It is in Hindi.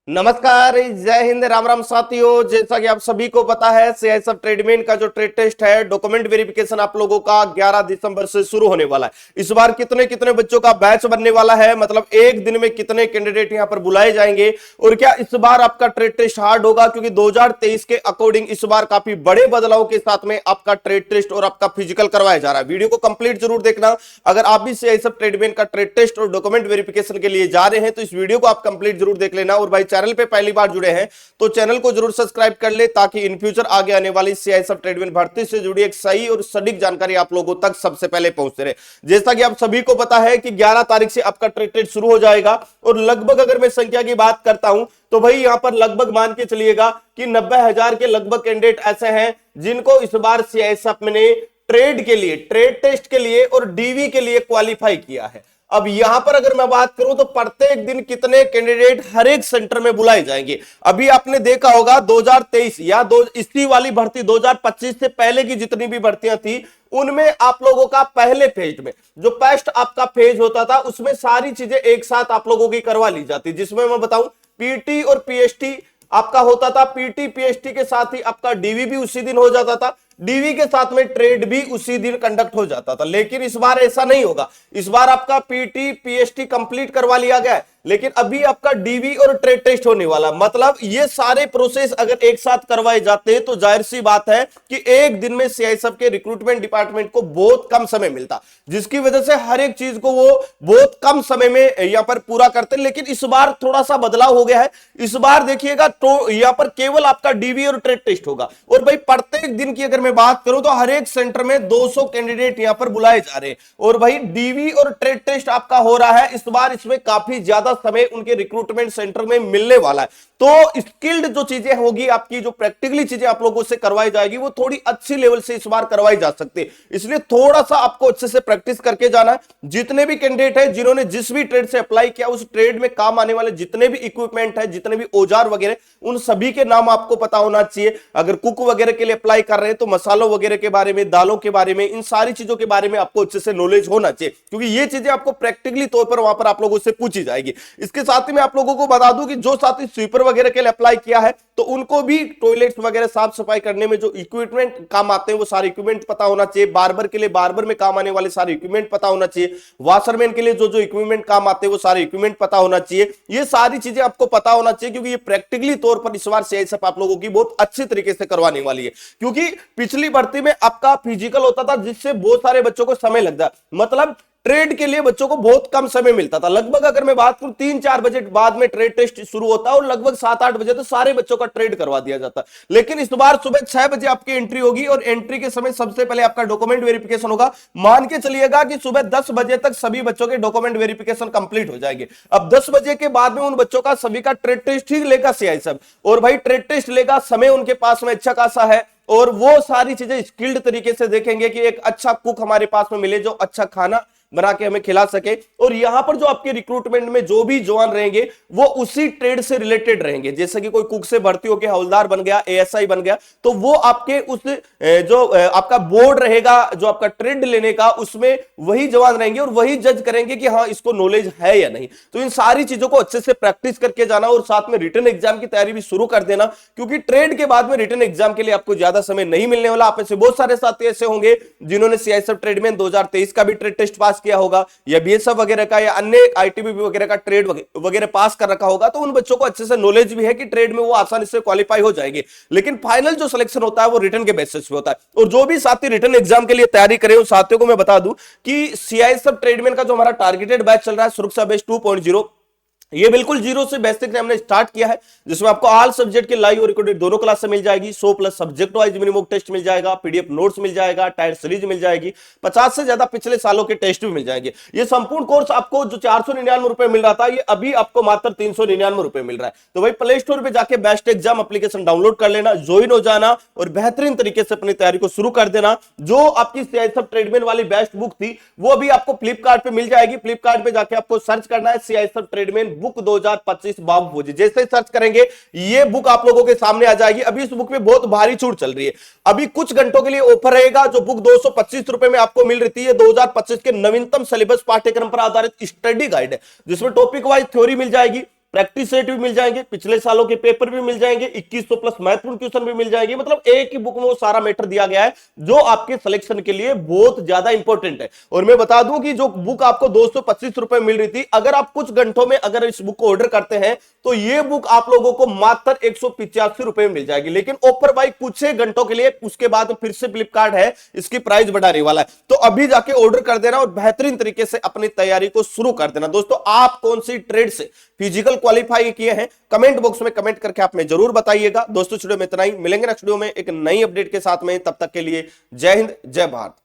नमस्कार, जय हिंद, राम राम साथियों। जैसा कि आप सभी को पता है, सीआईएसएफ ट्रेडमेन का जो ट्रेड टेस्ट है, डॉक्यूमेंट वेरिफिकेशन आप लोगों का 11 दिसंबर से शुरू होने वाला है। इस बार कितने कितने बच्चों का बैच बनने वाला है, मतलब एक दिन में कितने कैंडिडेट यहां पर बुलाए जाएंगे, और क्या इस बार आपका ट्रेड टेस्ट हार्ड होगा, क्योंकि 2023 के अकॉर्डिंग इस बार काफी बड़े बदलाव के साथ में आपका ट्रेड टेस्ट और आपका फिजिकल करवाया जा रहा है। वीडियो को कंप्लीट जरूर देखना। अगर आप भी सीआईएसएफ ट्रेडमेन का ट्रेड टेस्ट और डॉक्यूमेंट वेरिफिकेशन के लिए जा रहे हैं तो इस वीडियो को आप कंप्लीट जरूर देख लेना। और भाई, चैनल पे पहली बार जुड़े हैं तो चैनल को जरूर सब्सक्राइब कर ले, ताकि इन फ्यूचर आगे आने वाली सीआईएसएफ ट्रेडमेन भर्ती से जुड़ी एक सही और सटीक जानकारी आप लोगों तक सबसे पहले पहुंचते रहे। जैसा कि आप सभी को पता है कि 11 तारीख से आपका ट्रेड टेस्ट शुरू हो जाएगा, और लगभग अगर मैं संख्या की बात करता हूं तो भाई यहां पर लगभग मान के चलिएगा कि 90,000 के लगभग कैंडिडेट ऐसे हैं जिनको इस बार सीआईएसएफ ने ट्रेड के लिए, ट्रेड टेस्ट के लिए और डीवी के लिए क्वालिफाई किया है। अब यहां पर अगर मैं बात करूं तो प्रत्येक दिन कितने कैंडिडेट हर एक सेंटर में बुलाए जाएंगे। अभी आपने देखा होगा 2023 या इसी वाली भर्ती 2025 से पहले की जितनी भी भर्तियां थी, उनमें आप लोगों का पहले फेज में जो पेस्ट आपका फेज होता था, उसमें सारी चीजें एक साथ आप लोगों की करवा ली जाती, जिसमें मैं बताऊं पीटी और पीएचटी आपका होता था। पीटी पीएचटी के साथ ही आपका डीवी भी उसी दिन हो जाता था, डीवी के साथ में ट्रेड भी उसी दिन कंडक्ट हो जाता था। लेकिन इस बार ऐसा नहीं होगा। इस बार आपका पीटी पीएचटी कंप्लीट करवा लिया गया है, लेकिन अभी आपका डीवी और ट्रेड टेस्ट होने वाला। मतलब ये सारे प्रोसेस अगर एक साथ करवाए जाते हैं तो जाहिर सी बात है कि एक दिन में सीआईएसएफ के रिक्रूटमेंट डिपार्टमेंट को बहुत कम समय मिलता, जिसकी वजह से हर एक चीज को वो बहुत कम समय में यहां पर पूरा करते हैं। लेकिन इस बार थोड़ा सा बदलाव हो गया है। इस बार देखिएगा तो यहां पर केवल आपका डीवी और ट्रेड टेस्ट होगा। और भाई, प्रत्येक दिन की अगर मैं बात करूं तो हर एक सेंटर में 200 कैंडिडेट यहां पर बुलाए जा रहे हैं। और भाई, डीवी और ट्रेड टेस्ट आपका हो रहा है इस बार, इसमें काफी ज्यादा समय उनके रिक्रूटमेंट सेंटर में मिलने वाला है। तो स्किल्ड जो चीजें होगी आपकी, जो प्रैक्टिकली चीजें आप लोगों से करवाई जाएगी, वो थोड़ी अच्छी लेवल से इस बार करवाई जा सकती है। इसलिए थोड़ा सा आपको अच्छे से प्रैक्टिस करके जाना है। जितने भी कैंडिडेट हैं जिन्होंने जिस भी ट्रेड से अप्लाई किया, उस ट्रेड में काम आने वाले जितने भी इक्विपमेंट है, जितने भी औजार वगैरह, उन सभी के नाम आपको पता होना चाहिए। अगर कुक वगैरह के लिए अप्लाई कर रहे हैं तो मसालों वगैरह के बारे में, दालों के बारे में, इन सारी चीजों के बारे में आपको अच्छे से नॉलेज होना चाहिए, क्योंकि ये चीजें आपको प्रैक्टिकली तौर पर वहां पर आप लोगों से पूछी जाएगी। इसके साथ ही मैं आप लोगों को बता दूं कि जो साथी स्वीपर वगैरह के लिए अप्लाई किया है तो उनको भी टॉयलेट्स वगैरह साफ सफाई करने में जो इक्विपमेंट काम आते हैं वो सारे इक्विपमेंट पता होना चाहिए। बार्बर के लिए बार्बर में काम आने वाले सारे इक्विपमेंट पता होना चाहिए। वॉशरमैन के लिए जो जो इक्विपमेंट काम आते हैं वो सारे इक्विपमेंट पता होना चाहिए। ये सारी चीजें आपको पता होना चाहिए, क्योंकि ये प्रैक्टिकली तौर पर इस बार सीआईएसएफ आप लोगों की बहुत अच्छी तरीके से करवाने वाली है। क्योंकि पिछली भर्ती में आपका फिजिकल होता था, जिससे बहुत सारे बच्चों को समय लगता, मतलब ट्रेड के लिए बच्चों को बहुत कम समय मिलता था। लगभग अगर मैं बात करूं 3-4 बजे बाद में ट्रेड टेस्ट शुरू होता है, और लगभग 7-8 बजे तो सारे बच्चों का ट्रेड करवा दिया जाता। लेकिन इस बार सुबह 6 बजे आपकी एंट्री होगी, और एंट्री के समय सबसे पहले आपका डॉक्यूमेंट वेरिफिकेशन होगा। मान के चलिएगा कि सुबह 10 बजे तक सभी बच्चों के डॉक्यूमेंट वेरिफिकेशन कंप्लीट हो जाएंगे। अब 10 बजे के बाद में उन बच्चों का सभी का ट्रेड टेस्ट ही लेगा सीआईएसएफ, और भाई ट्रेड टेस्ट लेगा, समय उनके पास में अच्छा खासा है, और वो सारी चीजें स्किल्ड तरीके से देखेंगे कि एक अच्छा कुक हमारे पास में मिले जो अच्छा खाना बना के हमें खिला सके। और यहां पर जो आपके रिक्रूटमेंट में जो भी जवान रहेंगे वो उसी ट्रेड से रिलेटेड रहेंगे। जैसे कि कोई कुक से भर्ती होकर हवलदार बन गया, एएसआई बन गया, तो वो आपके उस जो आपका बोर्ड रहेगा जो आपका ट्रेड लेने का, उसमें वही जवान रहेंगे और वही जज करेंगे कि हाँ इसको नॉलेज है या नहीं। तो इन सारी चीजों को अच्छे से प्रैक्टिस करके जाना, और साथ में रिटन एग्जाम की तैयारी भी शुरू कर देना, क्योंकि ट्रेड के बाद में रिटन एग्जाम के लिए आपको ज्यादा समय नहीं मिलने वाला। आप में से बहुत सारे साथी ऐसे होंगे जिन्होंने सीआईएसएफ ट्रेडमेन 2023 का भी ट्रेड टेस्ट पास किया होगा, या बीएसएफ वगैरह का, या अन्य आईटीबीपी वगैरह का ट्रेड वगैरह पास कर रखा होगा। तो उन बच्चों को अच्छे से नॉलेज भी है कि ट्रेड में वो आसानी से क्वालिफाई हो जाएंगे। लेकिन फाइनल जो सिलेक्शन होता है वो रिटन के बेसिस पे होता है। और जो भी साथी रिटन एग्जाम के लिए तैयारी करें, उन साथियों को मैं बता दूं कि सीआईएसएफ ट्रेडमेन का जो हमारा टारगेटेड बैच चल रहा है, सुरक्षा बेस 2.0, ये बिल्कुल जीरो से बेसिक से हमने स्टार्ट किया है, जिसमें आपको ऑल सब्जेक्ट के लाइव और रिकॉर्डेड दोनों क्लास से मिल जाएगी। 100+ subject wise mini mock test मिल जाएगा, पीडीएफ नोट्स मिल जाएगा, टाइड सीरीज मिल जाएगी, 50 से ज्यादा पिछले सालों के टेस्ट भी मिल जाएंगे। ये संपूर्ण कोर्स आपको जो 499 रुपए मिल रहा था, ये अभी आपको मात्र 399 रुपए मिल रहा है। तो भाई, प्ले स्टोर पर जाके बेस्ट एग्जाम एप्लीकेशन डाउनलोड कर लेना, ज्वाइन हो जाना, और बेहतरीन तरीके से अपनी तैयारी को शुरू कर देना। जो आपकी सीआईएसएफ ट्रेडमेन वाली बेस्ट बुक थी वो अभी आपको फ्लिपकार्ट पे मिल जाएगी। फ्लिपकार्ट पे जाके आपको सर्च करना है सीआईएसएफ ट्रेडमेन बुक 2025 बाबू फौजी। जैसे ही सर्च करेंगे ये बुक आप लोगों के सामने आ जाएगी। अभी इस बुक में बहुत भारी छूट चल रही है, अभी कुछ घंटों के लिए ऑफर रहेगा। जो बुक 225 रुपए में आपको मिल रही थी, ये 2025 के नवीनतम सिलेबस पाठ्यक्रम पर आधारित स्टडी गाइड है, जिसमें टॉपिक वाइज थ्योरी मिल जाएगी, प्रैक्टिस सेट भी मिल जाएंगे, पिछले सालों के पेपर भी मिल जाएंगे, 2100 प्लस महत्वपूर्ण क्वेश्चन भी मिल जाएंगे। मतलब एक ही बुक में वो सारा मैटर दिया गया है जो आपके सिलेक्शन के लिए बहुत ज्यादा इंपॉर्टेंट है। और मैं बता दूं कि जो बुक आपको 225 रुपए मिल रही थी, अगर आप कुछ घंटों में अगर इस बुक को ऑर्डर करते हैं तो ये बुक आप लोगों को मात्र 185 रुपए में मिल जाएगी। लेकिन ऑफर भाई कुछ ही घंटों के लिए, उसके बाद फिर से फ्लिपकार्ट है इसकी प्राइस बढ़ाने वाला है। तो अभी जाके ऑर्डर कर देना और बेहतरीन तरीके से अपनी तैयारी को शुरू कर देना। दोस्तों आप कौन सी ट्रेड से फिजिकल क्वालिफाई किए हैं, कमेंट बॉक्स में कमेंट करके आप में जरूर बताइएगा। दोस्तों वीडियो में इतना ही, मिलेंगे नेक्स्ट वीडियो में एक नई अपडेट के साथ में। तब तक के लिए जय हिंद, जय भारत।